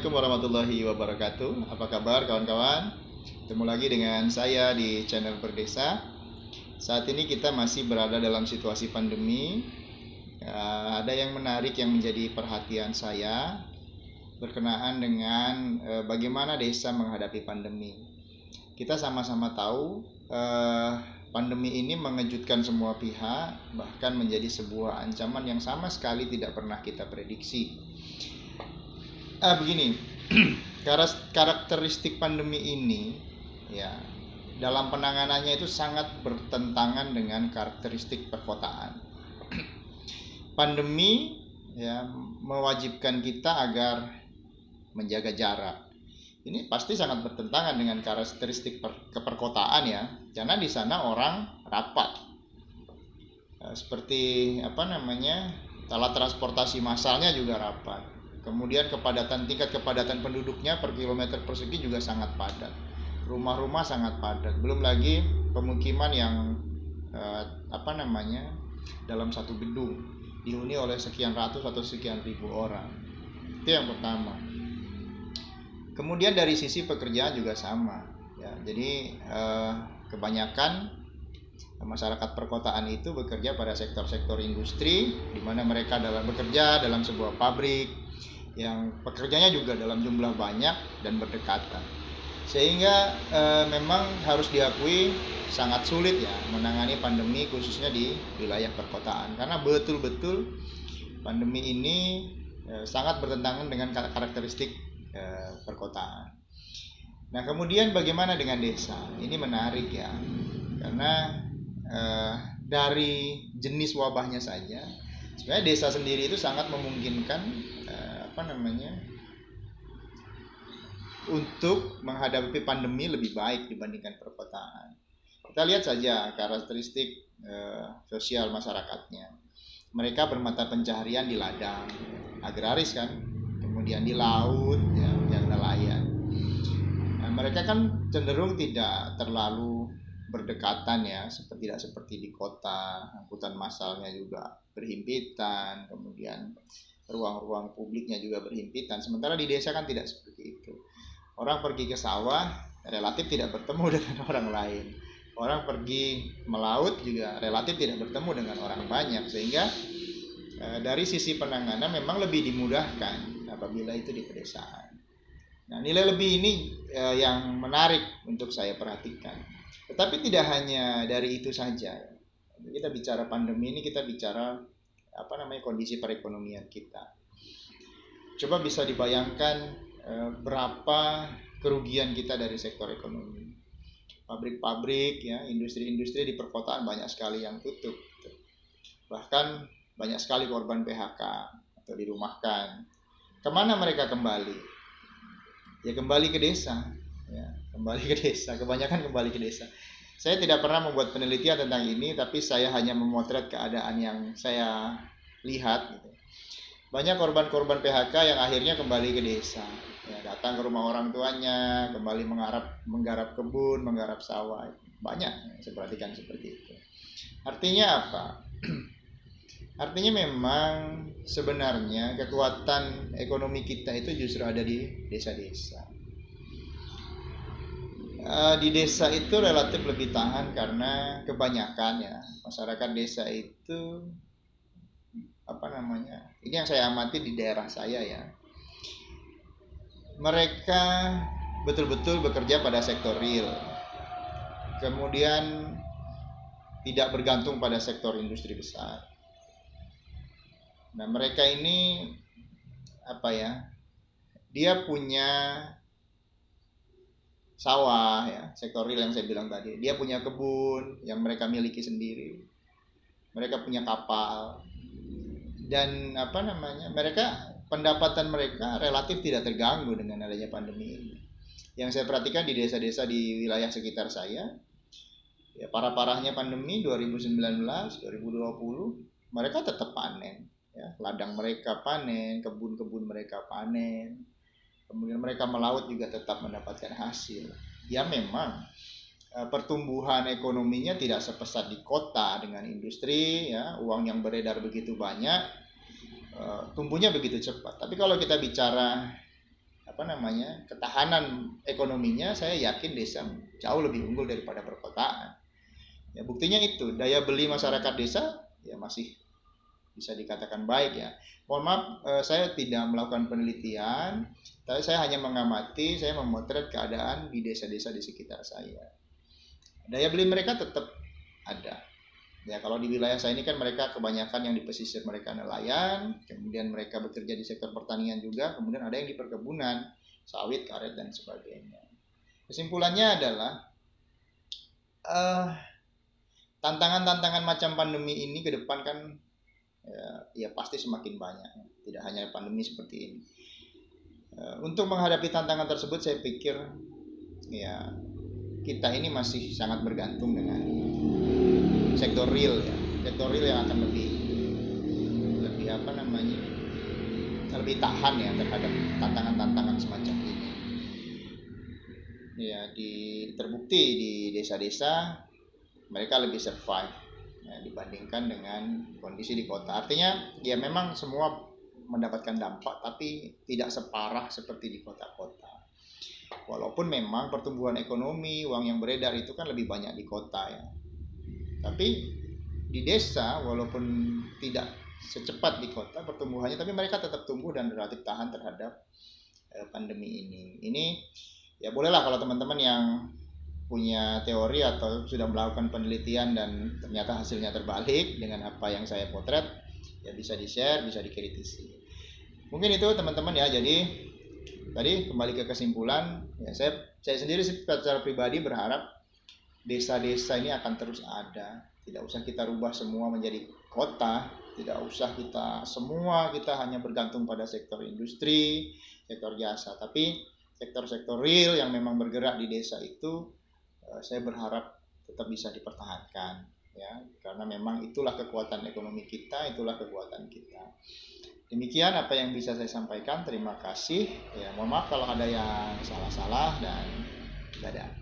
Assalamualaikum warahmatullahi wabarakatuh. Apa kabar kawan-kawan? Ketemu lagi dengan saya di channel Berdesa. Saat ini kita masih berada dalam situasi pandemi. Ada yang menarik yang menjadi perhatian saya berkenaan dengan bagaimana desa menghadapi pandemi. Kita sama-sama tahu pandemi ini mengejutkan semua pihak, bahkan menjadi sebuah ancaman yang sama sekali tidak pernah kita prediksi. Begini, karakteristik pandemi ini ya dalam penanganannya itu sangat bertentangan dengan karakteristik perkotaan. Pandemi ya mewajibkan kita agar menjaga jarak. Ini pasti sangat bertentangan dengan karakteristik keperkotaan ya, karena di sana orang rapat. Seperti alat transportasi massalnya juga rapat. Kemudian tingkat kepadatan penduduknya per kilometer persegi juga sangat padat. Rumah-rumah sangat padat. Belum lagi pemukiman yang dalam satu gedung dihuni oleh sekian ratus atau sekian ribu orang. Itu yang pertama. Kemudian dari sisi pekerjaan juga sama. Ya, jadi kebanyakan masyarakat perkotaan itu bekerja pada sektor-sektor industri, di mana mereka bekerja dalam sebuah pabrik yang pekerjanya juga dalam jumlah banyak dan berdekatan, sehingga memang harus diakui sangat sulit ya menangani pandemi khususnya di wilayah perkotaan, karena betul-betul pandemi ini sangat bertentangan dengan karakteristik perkotaan. Nah, kemudian bagaimana dengan desa? Ini menarik ya, karena dari jenis wabahnya saja sebenarnya desa sendiri itu sangat memungkinkan untuk menghadapi pandemi lebih baik dibandingkan perkotaan. Kita lihat saja karakteristik sosial masyarakatnya. Mereka bermata pencaharian di ladang, agraris kan, kemudian di laut, ya, yang nelayan. Nah, mereka kan cenderung tidak terlalu berdekatan ya, tidak seperti di kota. Angkutan massalnya juga berhimpitan, kemudian ruang-ruang publiknya juga berhimpitan. Sementara di desa kan tidak seperti itu. Orang pergi ke sawah relatif tidak bertemu dengan orang lain. Orang pergi melaut juga relatif tidak bertemu dengan orang banyak, sehingga dari sisi penanganan memang lebih dimudahkan apabila itu di pedesaan. Nah, nilai lebih ini yang menarik untuk saya perhatikan. Tetapi tidak hanya dari itu saja. Kita bicara pandemi ini, kita bicara kondisi perekonomian kita. Coba bisa dibayangkan berapa kerugian kita dari sektor ekonomi. Pabrik-pabrik ya, industri-industri di perkotaan banyak sekali yang tutup. Bahkan banyak sekali korban PHK atau dirumahkan. Kemana mereka kembali? Ya kembali ke desa. Ya, kembali ke desa. Kebanyakan kembali ke desa. Saya tidak pernah membuat penelitian tentang ini, tapi saya hanya memotret keadaan yang saya lihat. Gitu. Banyak korban-korban PHK yang akhirnya kembali ke desa, ya, datang ke rumah orang tuanya, kembali menggarap kebun, menggarap sawah. Banyak, saya perhatikan seperti itu. Artinya apa? Artinya memang sebenarnya kekuatan ekonomi kita itu justru ada di desa-desa. Di desa itu relatif lebih tahan karena kebanyakan ya masyarakat desa itu ini yang saya amati di daerah saya ya, mereka betul-betul bekerja pada sektor real, kemudian tidak bergantung pada sektor industri besar. Nah, mereka ini dia punya sawah ya, sektor real yang saya bilang tadi. Dia punya kebun yang mereka miliki sendiri. Mereka punya kapal. Dan pendapatan mereka relatif tidak terganggu dengan adanya pandemi ini. Yang saya perhatikan di desa-desa di wilayah sekitar saya, ya parah-parahnya pandemi 2019, 2020, mereka tetap panen ya. Ladang mereka panen, kebun-kebun mereka panen. Kemudian mereka melaut juga tetap mendapatkan hasil. Ya memang pertumbuhan ekonominya tidak sepesat di kota dengan industri ya, uang yang beredar begitu banyak, tumbuhnya begitu cepat. Tapi kalau kita bicara ketahanan ekonominya, saya yakin desa jauh lebih unggul daripada perkotaan. Ya, buktinya itu daya beli masyarakat desa ya masih bisa dikatakan baik ya. Mohon maaf, saya tidak melakukan penelitian, tapi saya hanya mengamati, saya memotret keadaan di desa-desa di sekitar saya. Daya beli mereka tetap ada. Ya, kalau di wilayah saya ini kan mereka kebanyakan yang di pesisir mereka nelayan, kemudian mereka bekerja di sektor pertanian juga, kemudian ada yang di perkebunan, sawit, karet dan sebagainya. Kesimpulannya adalah tantangan-tantangan macam pandemi ini ke depan kan ya pasti semakin banyak, tidak hanya pandemi seperti ini. Untuk menghadapi tantangan tersebut saya pikir ya kita ini masih sangat bergantung dengan sektor real ya, sektor real yang akan lebih lebih tahan ya terhadap tantangan-tantangan semacam ini. Ya, terbukti di desa-desa mereka lebih survive ya, dibandingkan dengan kondisi di kota. Artinya ya memang semua mendapatkan dampak, tapi tidak separah seperti di kota-kota. Walaupun memang pertumbuhan ekonomi, uang yang beredar itu kan lebih banyak di kota ya. Tapi di desa walaupun tidak secepat di kota pertumbuhannya, tapi mereka tetap tumbuh dan relatif tahan terhadap pandemi ini. Ini ya bolehlah kalau teman-teman yang punya teori atau sudah melakukan penelitian dan ternyata hasilnya terbalik dengan apa yang saya potret, ya bisa di-share, bisa dikritisi. Mungkin itu teman-teman ya. Jadi tadi kembali ke kesimpulan, ya saya sendiri secara pribadi berharap desa-desa ini akan terus ada. Tidak usah kita rubah semua menjadi kota, tidak usah kita hanya bergantung pada sektor industri, sektor jasa, tapi sektor-sektor real yang memang bergerak di desa itu saya berharap tetap bisa dipertahankan ya, karena memang itulah kekuatan ekonomi kita, itulah kekuatan kita. Demikian apa yang bisa saya sampaikan. Terima kasih ya, mohon maaf kalau ada yang salah-salah dan dadah.